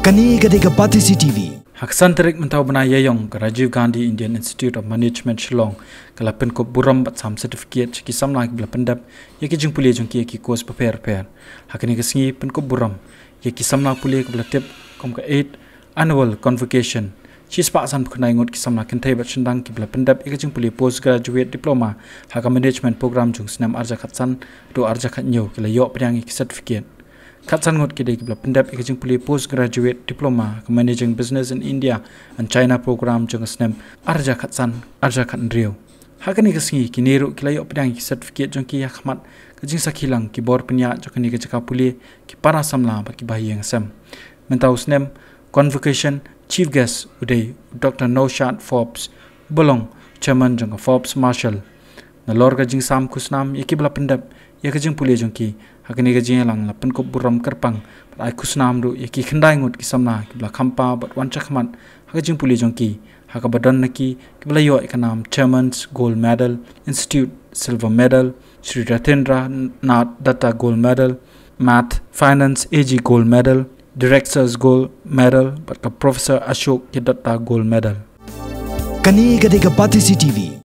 Kani Gadega Pati CTV. Haksan terik mentau bena yayong ke Rajiv Gandhi Indian Institute of Management Shillong kala pen ko buram bat sam certificate ki samla ki bla pendap ye ki jing pulia jong ki course prepare hakani ke singi pen ko buram ye ki samla pulia ki bla tip kom ka 8 annual convocation chi spa san khunai ngot ki samla ken thai bat chendang ki bla pendap ye ki jing pulia postgraduate diploma haka management program jong snam arja khatsan do arja khat nyo ki la yo pryang ki certificate Katsan ngot kide kibla pendap ikajing puli postgraduate diploma managing business in India and China program jong snem arja khatsan arja khat nriu hakani kasingi kineru kilayo pedang ki certificate jong ki yakhmat kajing sakhilang ki bor penya jokani ka jaka puli ki para samla ba ki bahiyang sam mentau snem convocation chief guest uday Dr. Naushad Forbes bolong chairman jong Forbes Marshall na lor kajing sam kusnam yakibla pendap yakajing puli jong ki hakani gajing lang la pen ko buram kerpang ai kusnam du yaki khandai ngot ki samna ki bla khampa but wan chakmat hakajing puli jong ki hakabadan naki ki bla yo ekanam chairman's gold medal institute silver medal Sri Rathendra Nath Datta gold medal math finance AG gold medal directors gold medal but Professor Ashok Datta gold medal Kani Gadega Pati CTV.